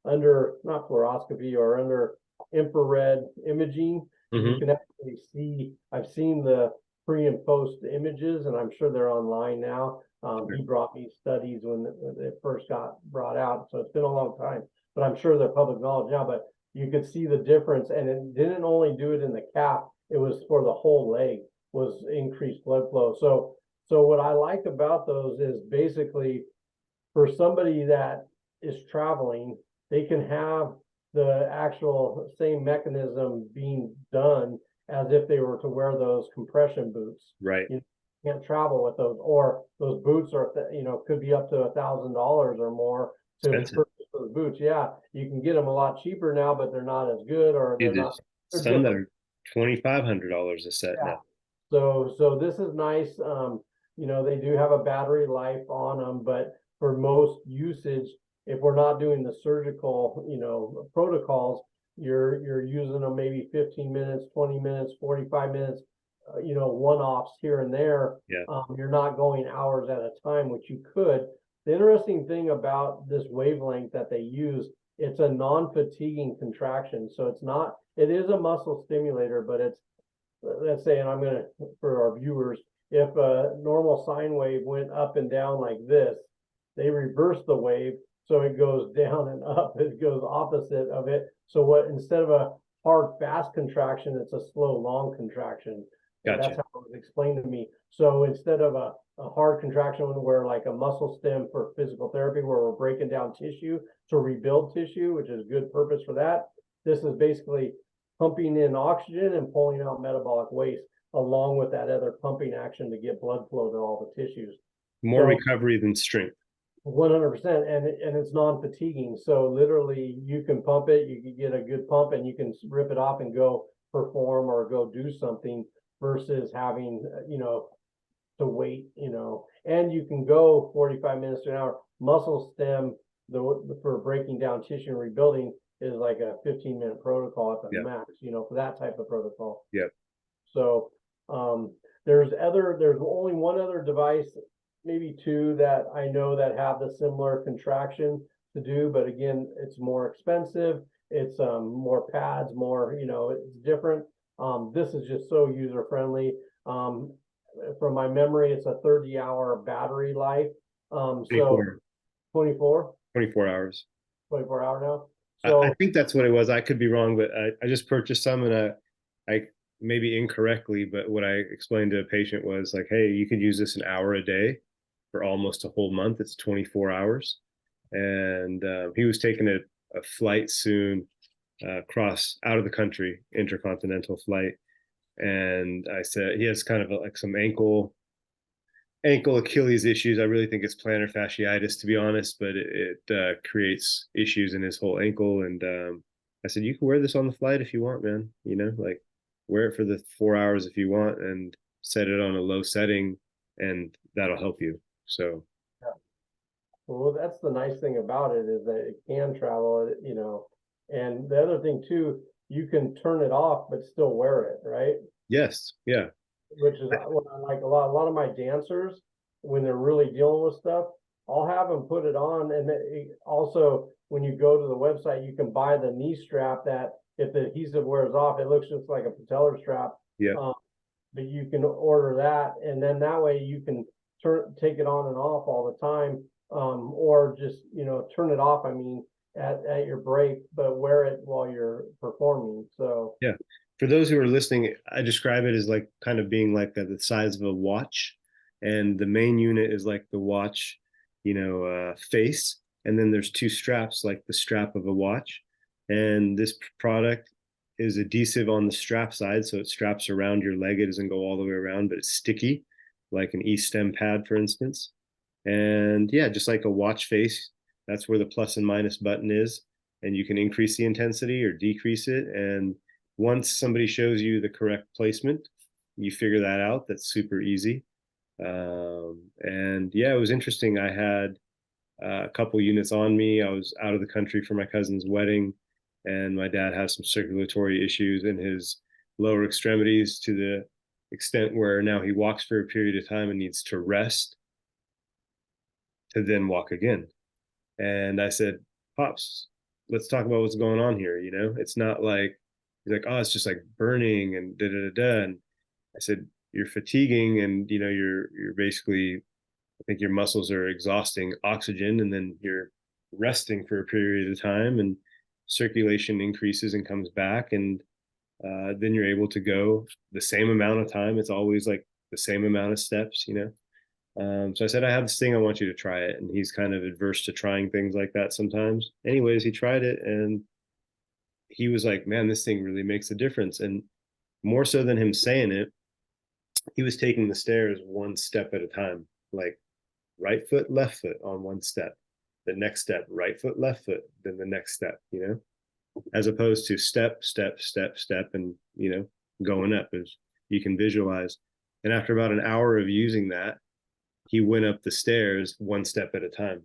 Speaker 2: under not fluoroscopy or under infrared imaging, you can actually see, I've seen the pre and post images, and I'm sure they're online now. He brought me studies when it first got brought out, so it's been a long time, but I'm sure they're public knowledge now. But you could see the difference, and it didn't only do it in the calf; it was for the whole leg, was increased blood flow. So what I like about those is basically for somebody that is traveling, they can have the actual same mechanism being done as if they were to wear those compression boots.
Speaker 1: Right.
Speaker 2: You can't travel with those, or those boots are, could be up to $1,000 or more to
Speaker 1: Expensive.
Speaker 2: purchase those boots. Yeah, you can get them a lot cheaper now, but they're not as good, or
Speaker 1: Dude,
Speaker 2: they're
Speaker 1: there's some that
Speaker 2: different.
Speaker 1: are $2,500 a set
Speaker 2: Yeah.
Speaker 1: now.
Speaker 2: So this is nice. They do have a battery life on them, but for most usage, if we're not doing the surgical, protocols, you're using them maybe 15 minutes, 20 minutes, 45 minutes, one-offs here and there.
Speaker 1: Yeah.
Speaker 2: You're not going hours at a time, which you could. The interesting thing about this wavelength that they use, it's a non-fatiguing contraction. So it is a muscle stimulator, but let's say, and I'm going to, for our viewers, if a normal sine wave went up and down like this, they reverse the wave. So it goes down and up, it goes opposite of it. So instead of a hard, fast contraction, it's a slow, long contraction.
Speaker 1: Gotcha.
Speaker 2: That's how it was explained to me. So instead of a hard contraction where like a muscle stem for physical therapy, where we're breaking down tissue to rebuild tissue, which is good purpose for that, this is basically pumping in oxygen and pulling out metabolic waste, along with that other pumping action to get blood flow to all the tissues.
Speaker 1: More recovery than strength.
Speaker 2: 100%, and it's non-fatiguing. So literally, you can pump it, you can get a good pump, and you can rip it off and go perform or go do something versus having to wait. And you can go 45 minutes to an hour. Muscle stem for breaking down tissue and rebuilding is like a 15-minute protocol at the max, for that type of protocol.
Speaker 1: Yeah.
Speaker 2: So there's only one other device, maybe two, that I know that have the similar contraction to do, but again, it's more expensive. It's more pads, more, it's different. This is just so user friendly. From my memory, it's a 30-hour battery life.
Speaker 1: 24.
Speaker 2: 24
Speaker 1: hours.
Speaker 2: 24 hour now.
Speaker 1: So I think that's what it was. I could be wrong, but I just purchased some, and I maybe incorrectly, but what I explained to a patient was like, hey, you could use this an hour a day for almost a whole month. It's 24 hours. And he was taking a flight soon, out of the country, intercontinental flight. And I said, he has kind of like some ankle Achilles issues. I really think it's plantar fasciitis, to be honest, but it creates issues in his whole ankle. And I said, you can wear this on the flight if you want, man. Like wear it for the 4 hours if you want, and set it on a low setting, and that'll help you. So.
Speaker 2: Yeah. Well, that's the nice thing about it, is that it can travel, and the other thing too, you can turn it off but still wear it, right?
Speaker 1: Yes. Yeah.
Speaker 2: Which is what I like a lot. A lot of my dancers, when they're really dealing with stuff, I'll have them put it on. And also, when you go to the website, you can buy the knee strap that if the adhesive wears off, it looks just like a patellar strap.
Speaker 1: Yeah.
Speaker 2: But you can order that, and then that way you can take it on and off all the time, or just turn it off. I mean, at your break, but wear it while you're performing. So
Speaker 1: yeah. For those who are listening, I describe it as like kind of being like the size of a watch, and the main unit is like the watch, face, and then there's two straps like the strap of a watch. And this product is adhesive on the strap side, so it straps around your leg. It doesn't go all the way around, but it's sticky, like an E-stem pad, for instance. And yeah, just like a watch face, that's where the plus and minus button is, and you can increase the intensity or decrease it. And once somebody shows you the correct placement, you figure that out. That's super easy. And yeah, it was interesting. I had a couple units on me. I was out of the country for my cousin's wedding, and my dad has some circulatory issues in his lower extremities, to the extent where now he walks for a period of time and needs to rest to then walk again. And I said, Pops, let's talk about what's going on here. It's not like He's like, oh, it's just like burning and da da da da. And I said, you're fatiguing, and you're basically, I think your muscles are exhausting oxygen, and then you're resting for a period of time, and circulation increases and comes back, and then you're able to go the same amount of time. It's always like the same amount of steps, you know. So I said, I have this thing, I want you to try it. And he's kind of adverse to trying things like that sometimes. Anyways, he tried it, and he was like, man, this thing really makes a difference. And more so than him saying it, he was taking the stairs one step at a time, like right foot, left foot on one step, the next step, right foot, left foot, then the next step, as opposed to step, step, step, step, and, going up, as you can visualize. And after about an hour of using that, he went up the stairs one step at a time.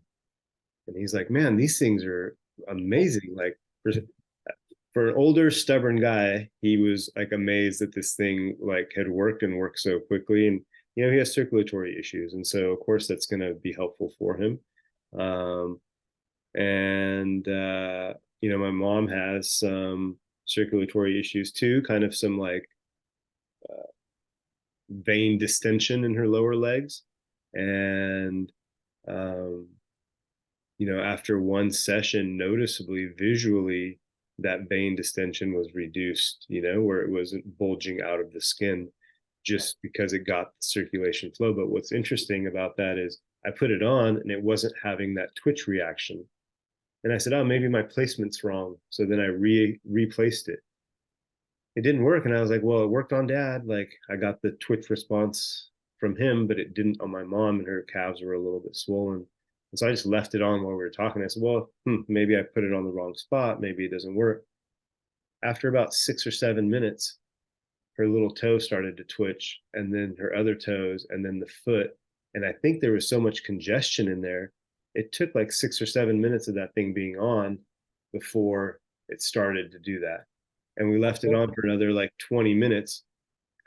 Speaker 1: And he's like, man, these things are amazing. Like, for an older, stubborn guy, he was like amazed that this thing like had worked and worked so quickly. And he has circulatory issues, and so of course that's going to be helpful for him. Um, and my mom has some circulatory issues too, kind of some like vein distension in her lower legs, and um, after one session, noticeably visually, that vein distension was reduced, where it wasn't bulging out of the skin just because it got the circulation flow. But what's interesting about that is I put it on and it wasn't having that twitch reaction. And I said, oh, maybe my placement's wrong. So then I replaced it. It didn't work. And I was like, well, it worked on dad. Like, I got the twitch response from him, but it didn't on my mom, and her calves were a little bit swollen. And so I just left it on while we were talking. I said, well, maybe I put it on the wrong spot. Maybe it doesn't work. After about 6 or 7 minutes, her little toe started to twitch, and then her other toes, and then the foot. And I think there was so much congestion in there. It took like 6 or 7 minutes of that thing being on before it started to do that. And we left it on for another like 20 minutes.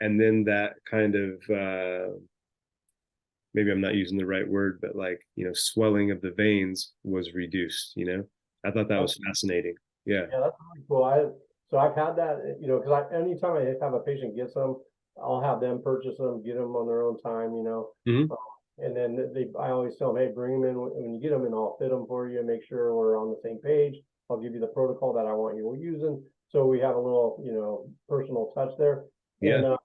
Speaker 1: And then that kind of, maybe I'm not using the right word, but like, swelling of the veins was reduced, I thought that was fascinating. Yeah.
Speaker 2: Yeah, that's really cool. So I've had that, because anytime I have a patient get some, I'll have them purchase them, get them on their own time,
Speaker 1: Mm-hmm.
Speaker 2: and then I always tell them, hey, bring them in when you get them, and I'll fit them for you and make sure we're on the same page. I'll give you the protocol that I want you using, so we have a little, personal touch there.
Speaker 1: Yeah.
Speaker 2: And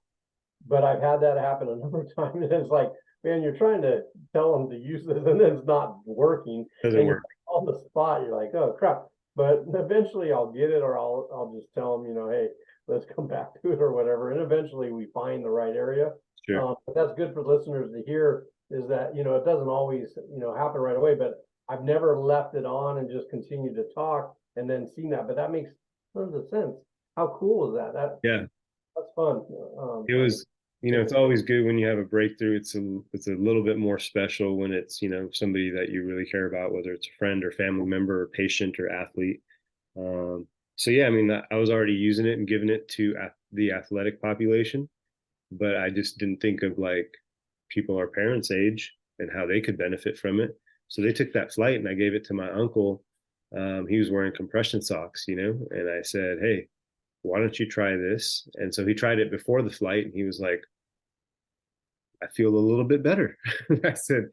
Speaker 2: but I've had that happen a number of times. And it's like, man, you're trying to tell them to use this, and then it's not working.
Speaker 1: Doesn't work.
Speaker 2: On the spot. You're like, oh crap. But eventually I'll get it, or I'll just tell them, hey, let's come back to it or whatever. And eventually we find the right area.
Speaker 1: Sure.
Speaker 2: But that's good for listeners to hear, is that, it doesn't always, happen right away, but I've never left it on and just continued to talk and then seen that. But that makes tons of sense. How cool is that?
Speaker 1: Yeah.
Speaker 2: That's fun.
Speaker 1: It was, it's always good when you have a breakthrough. It's a little bit more special when it's, somebody that you really care about, whether it's a friend or family member or patient or athlete. So yeah, I mean, I was already using it and giving it to the athletic population, but I just didn't think of like people our parents' age and how they could benefit from it. So they took that flight, and I gave it to my uncle. He was wearing compression socks, and I said, hey, why don't you try this? And so he tried it before the flight, and he was like, I feel a little bit better. I said,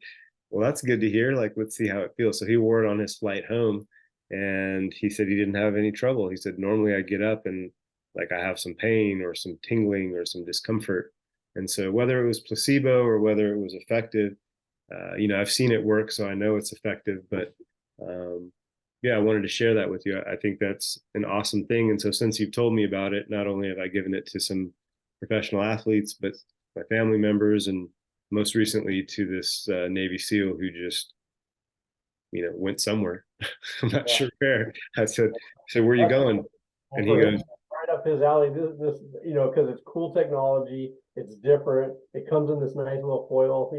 Speaker 1: well, that's good to hear. Like, let's see how it feels. So he wore it on his flight home, and he said he didn't have any trouble. He said, normally I get up and like I have some pain or some tingling or some discomfort. And so whether it was placebo or whether it was effective, I've seen it work, so I know it's effective. But yeah, I wanted to share that with you. I think that's an awesome thing. And so since you've told me about it, not only have I given it to some professional athletes, but my family members, and most recently to this Navy SEAL who just, went somewhere. I'm not sure where. I said, so where are you going? And he goes,
Speaker 2: right up his alley. This, because it's cool technology. It's different. It comes in this nice little foil,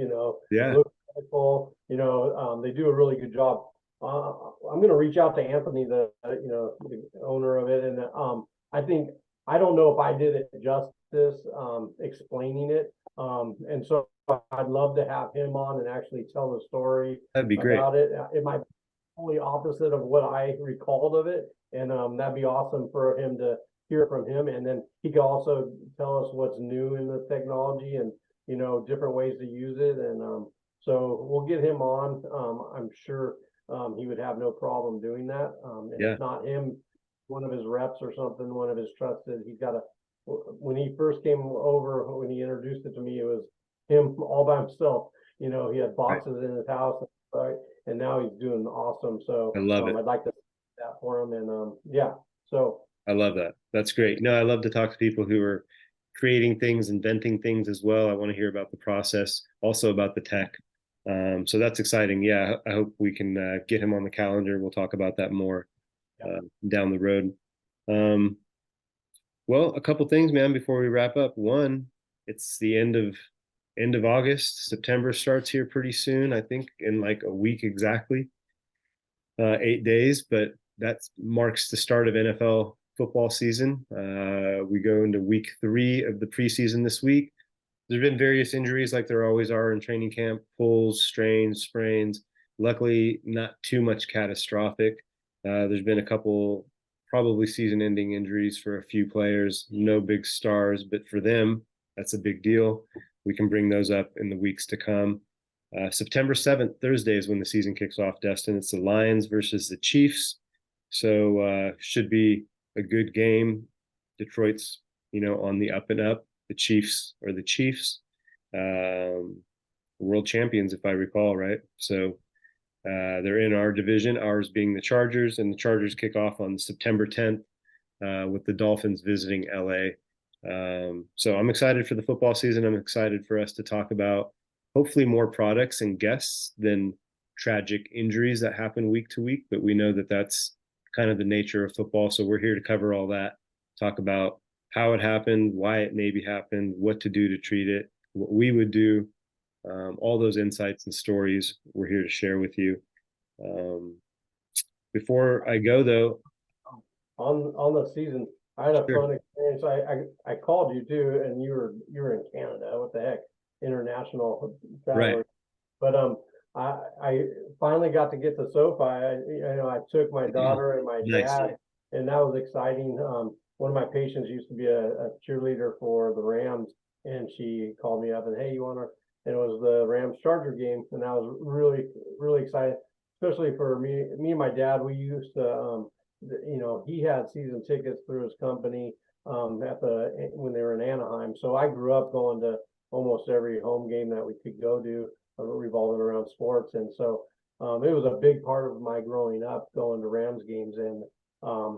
Speaker 1: yeah,
Speaker 2: looks cool. They do a really good job. I'm going to reach out to Anthony, the owner of it, and I don't know if I did it justice explaining it, and so I'd love to have him on and actually tell the story
Speaker 1: that'd be great.
Speaker 2: about it. It might be totally opposite of what I recalled of it, and that'd be awesome for him to hear from him, and then he can also tell us what's new in the technology and, you know, different ways to use it. And so we'll get him on. I'm sure he would have no problem doing that. And
Speaker 1: Yeah.
Speaker 2: if not him, one of his reps or something, one of his trusted, he's got a, when he first came over, when he introduced it to me, it was him all by himself. You know, he had boxes in his house, right? And now he's doing awesome. So
Speaker 1: I love it.
Speaker 2: I'd like to see that for him. And yeah, so
Speaker 1: I love that. That's great. No, I love to talk to people who are creating things, inventing things as well. I want to hear about the process, also about the tech. So that's exciting. Yeah, I hope we can get him on the calendar. We'll talk about that more down the road. Well, a couple things, man, before we wrap up. One, it's the end of August. September starts here pretty soon. I think in like a week exactly, 8 days. But that marks the start of NFL football season. We go into week 3 of the preseason this week. There've been various injuries, like there always are in training camp: pulls, strains, sprains. Luckily, not too much catastrophic. There's been a couple probably season-ending injuries for a few players. No big stars, but for them, that's a big deal. We can bring those up in the weeks to come. September 7th, Thursday, is when the season kicks off, Destin. It's the Lions versus the Chiefs. So should be a good game. Detroit's, you know, on the up and up. The Chiefs are the Chiefs, world champions, if I recall, right? So they're in our division, ours being the Chargers, and the Chargers kick off on September 10th with the Dolphins visiting LA. So I'm excited for the football season. I'm excited for us to talk about hopefully more products and guests than tragic injuries that happen week to week. But we know that that's kind of the nature of football. So we're here to cover all that, talk about how it happened, why it maybe happened, what to do to treat it, what we would do, all those insights and stories we're here to share with you. Before I go, though,
Speaker 2: on the season, I had a
Speaker 1: sure.
Speaker 2: fun experience. I called you too, and you were in Canada. What the heck, international traveler.
Speaker 1: Right.
Speaker 2: But I finally got to get to SoFi. I took my daughter and my
Speaker 1: Nice.
Speaker 2: dad, and that was exciting. One of my patients used to be a cheerleader for the Rams, and she called me up and, hey, you want to? And it was the Rams Charger game, and I was really excited, especially for me and my dad. We used to, you know, he had season tickets through his company when they were in Anaheim. So I grew up going to almost every home game that we could go to, revolving around sports. And so it was a big part of my growing up, going to Rams games. And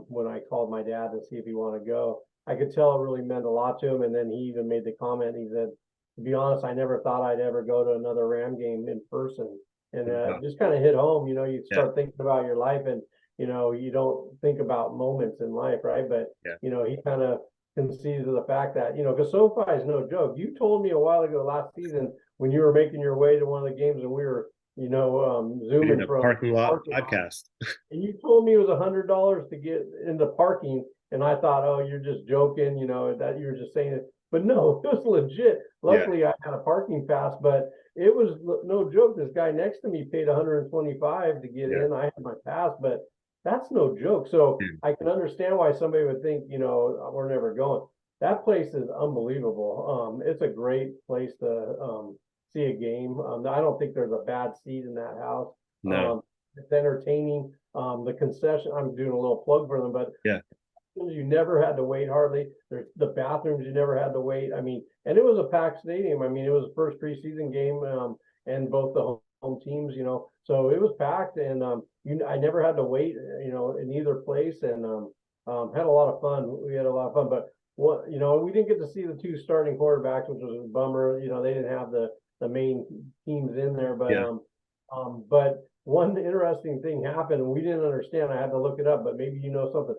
Speaker 2: when I called my dad to see if he wanted to go, I could tell it really meant a lot to him. And then he even made the comment, he said, to be honest, I never thought I'd ever go to another Ram game in person. And just kind of hit home. You know, you start thinking about your life, and you know, you don't think about moments in life, right? But you know, he kind of concedes to the fact that, you know, because SoFi is no joke. You told me a while ago last season when you were making your way to one of the games, and we were, you know, zooming from
Speaker 1: parking lot podcast.
Speaker 2: And you told me it was $100 to get into parking, and I thought, oh, you're just joking, you know, that you were just saying it. But no, it was legit. Luckily, I had a parking pass, but it was no joke. This guy next to me paid 125 to get in. I had my pass, but that's no joke. So I can understand why somebody would think, you know, we're never going. That place is unbelievable. It's a great place to see a game. I don't think there's a bad seat in that house.
Speaker 1: No.
Speaker 2: It's entertaining. The concession, I'm doing a little plug for them, but you never had to wait hardly. There's the bathrooms, you never had to wait. I mean, and it was a packed stadium. I mean, it was the first preseason game, and both the home teams, you know, so it was packed, and I never had to wait, you know, in either place, and had a lot of fun. We had a lot of fun, but what, you know, we didn't get to see the two starting quarterbacks, which was a bummer. You know, they didn't have the main teams in there, but one interesting thing happened, and we didn't understand. I had to look it up, but maybe you know something.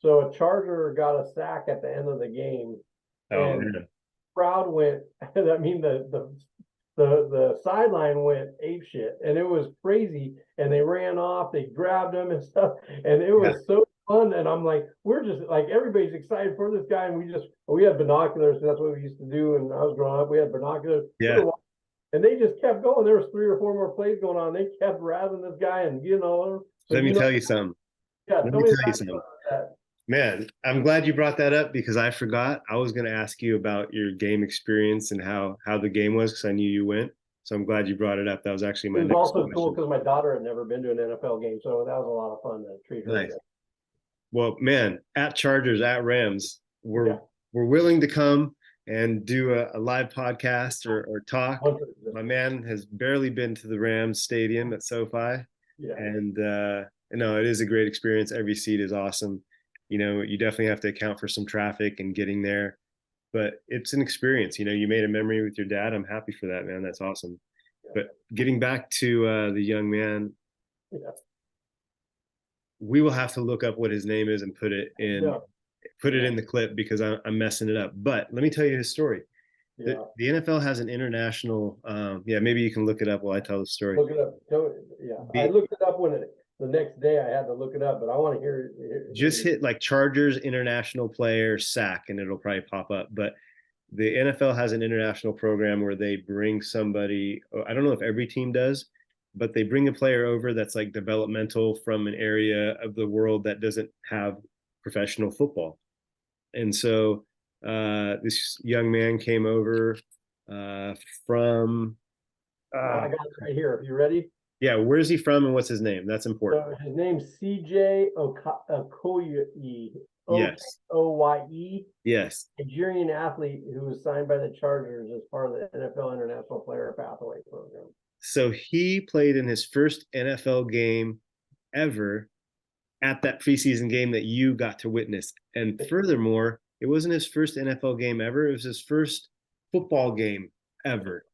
Speaker 2: So a Charger got a sack at the end of the game, and the crowd went. I mean, the sideline went apeshit, and it was crazy. And they ran off, they grabbed him and stuff, and it was so fun. And I'm like, we're just like, everybody's excited for this guy, and we had binoculars. That's what we used to do. And I was growing up, we had binoculars. And they just kept going. There was 3 or 4 more plays going on. They kept razzing this guy, and you know.
Speaker 1: Let me tell you something.
Speaker 2: Yeah,
Speaker 1: Let me tell you something. Man, I'm glad you brought that up because I forgot. I was going to ask you about your game experience and how the game was because I knew you went. So I'm glad you brought it up. That was actually
Speaker 2: It
Speaker 1: my
Speaker 2: was
Speaker 1: next
Speaker 2: also cool
Speaker 1: question.
Speaker 2: because my daughter had never been to an NFL game, so that was a lot of fun to treat her
Speaker 1: Nice.
Speaker 2: to.
Speaker 1: Well, man, at Chargers, at Rams,
Speaker 2: Yeah,
Speaker 1: we're willing to come and do a live podcast or talk.
Speaker 2: 100%.
Speaker 1: My man has barely been to the Rams stadium at SoFi,
Speaker 2: Yeah,
Speaker 1: and it is a great experience. Every seat is awesome. You definitely have to account for some traffic and getting there, but it's an experience. You made a memory with your dad. I'm happy for that, man. That's awesome. But getting back to the young man,
Speaker 2: yeah,
Speaker 1: we will have to look up what his name is and
Speaker 2: yeah,
Speaker 1: put it
Speaker 2: yeah,
Speaker 1: in the clip because I'm messing it up. But let me tell you his story. The,
Speaker 2: yeah.
Speaker 1: the NFL has an international, yeah, maybe you can look it up while I tell the story.
Speaker 2: Look it up. Yeah, I
Speaker 1: The,
Speaker 2: looked it up the next day I had to look it up, but I want to
Speaker 1: just hit like Chargers international player sack and it'll probably pop up. But the NFL has an international program where they bring somebody, I don't know if every team does, but they bring a player over that's like developmental from an area of the world that doesn't have professional football. And so this young man came over uh, from,
Speaker 2: I
Speaker 1: uh,
Speaker 2: got it right here. If you ready?
Speaker 1: yeah, where's he from and what's his name? That's important.
Speaker 2: So his name's CJ Okoye,
Speaker 1: Yes,
Speaker 2: Okoye,
Speaker 1: yes.
Speaker 2: Nigerian athlete who was signed by the Chargers as part of the NFL International Player Pathway Program.
Speaker 1: So he played in his first NFL game ever at that preseason game that you got to witness. And furthermore, it wasn't his first NFL game ever. It was his first football game ever.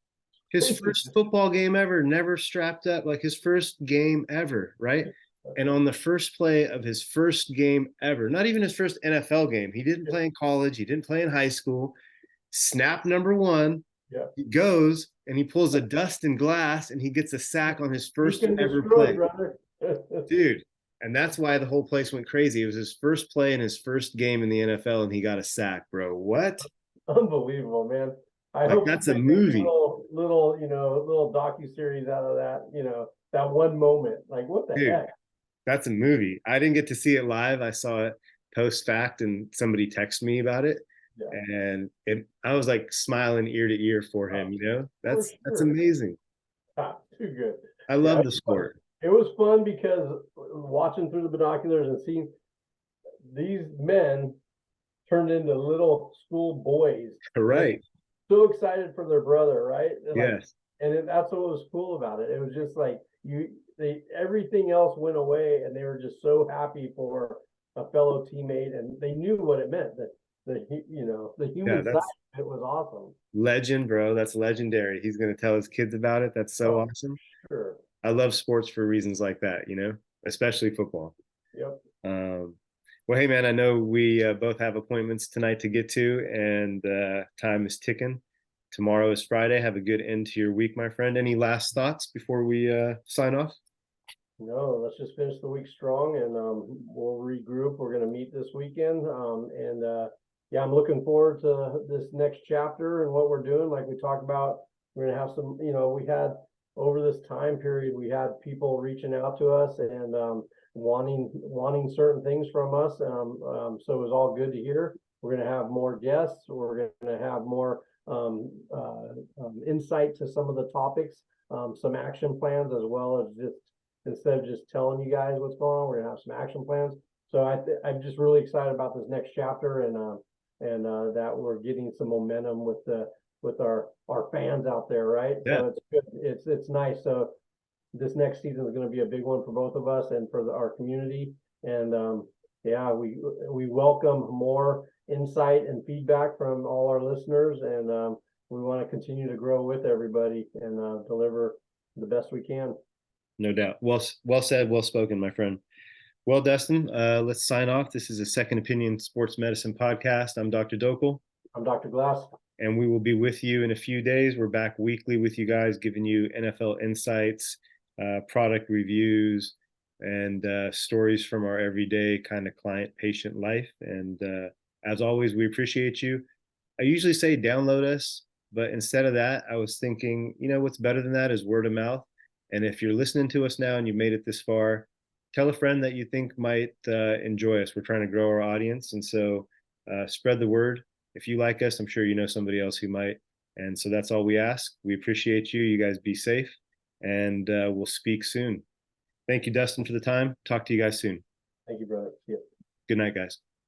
Speaker 1: His first football game ever, never strapped up, like his first game ever, right? And on the first play of his first game ever, not even his first NFL game, he didn't play in college, he didn't play in high school. Snap number one,
Speaker 2: Yeah,
Speaker 1: he goes and he pulls a dust and glass and he gets a sack on his
Speaker 2: he
Speaker 1: first
Speaker 2: can
Speaker 1: ever
Speaker 2: destroy,
Speaker 1: play,
Speaker 2: brother.
Speaker 1: dude. And that's why the whole place went crazy. It was his first play in his first game in the NFL, and he got a sack, bro. What?
Speaker 2: Unbelievable, man. I
Speaker 1: Like
Speaker 2: hope
Speaker 1: that's a
Speaker 2: they make a
Speaker 1: movie,
Speaker 2: little docu-series out of that, that one moment. Like, what the
Speaker 1: dude.
Speaker 2: heck?
Speaker 1: That's a movie. I didn't get to see it live. I saw it post fact, and somebody texted me about it,
Speaker 2: Yeah,
Speaker 1: and I was like smiling ear to ear for
Speaker 2: uh,
Speaker 1: him.
Speaker 2: for
Speaker 1: That's
Speaker 2: sure.
Speaker 1: amazing.
Speaker 2: Too good.
Speaker 1: I
Speaker 2: Yeah,
Speaker 1: love the sport.
Speaker 2: it was fun because watching through the binoculars and seeing these men turned into little school boys and
Speaker 1: Right?
Speaker 2: so excited for their brother, right? And like,
Speaker 1: Yes.
Speaker 2: that's what was cool about it. It was just like everything else went away, and they were just so happy for a fellow teammate, and they knew what it meant. That the
Speaker 1: Yeah,
Speaker 2: human side
Speaker 1: that's
Speaker 2: of it was awesome.
Speaker 1: legend, bro. That's legendary. He's gonna tell his kids about it. That's so
Speaker 2: Oh,
Speaker 1: awesome.
Speaker 2: sure.
Speaker 1: I love sports for reasons like that. Especially football.
Speaker 2: Yep.
Speaker 1: Um, well, hey man, I know we both have appointments tonight to get to, and time is ticking. Tomorrow is Friday. Have a good end to your week, my friend. Any last thoughts before we sign off?
Speaker 2: No, let's just finish the week strong, and we'll regroup. We're going to meet this weekend, and yeah, I'm looking forward to this next chapter and what we're doing. Like we talked about, we're going to have some. We had over this time period, we had people reaching out to us and wanting certain things from us. So it was all good to hear. We're going to have more guests. We're going to have more insight to some of the topics, some action plans, as well as just instead of just telling you guys what's going on, we're gonna have some action plans. So I'm just really excited about this next chapter, and that we're getting some momentum with our fans out there, right?
Speaker 1: Yeah,
Speaker 2: So it's good. It's nice. So this next season is going to be a big one for both of us and for our community. And yeah, we welcome more insight and feedback from all our listeners, and we want to continue to grow with everybody and deliver the best we can.
Speaker 1: no doubt. Well said, well spoken, my friend. Well, Dustin, let's sign off. This is a Second Opinion Sports Medicine podcast. I'm Dr. Dhokal,
Speaker 2: I'm Dr. Glass.
Speaker 1: and we will be with you in a few days. We're back weekly with you guys, giving you NFL insights, product reviews, and stories from our everyday kind of client patient life. And as always, we appreciate you. I usually say download us, but instead of that, I was thinking, what's better than that is word of mouth. And if you're listening to us now and you made it this far, tell a friend that you think might enjoy us. We're trying to grow our audience, and so spread the word. If you like us, I'm sure you know somebody else who might. And so that's all we ask. We appreciate you. You guys be safe, and we'll speak soon. Thank you, Dustin, for the time. Talk to you guys soon.
Speaker 2: Thank you, brother. See ya.
Speaker 1: Good night, guys.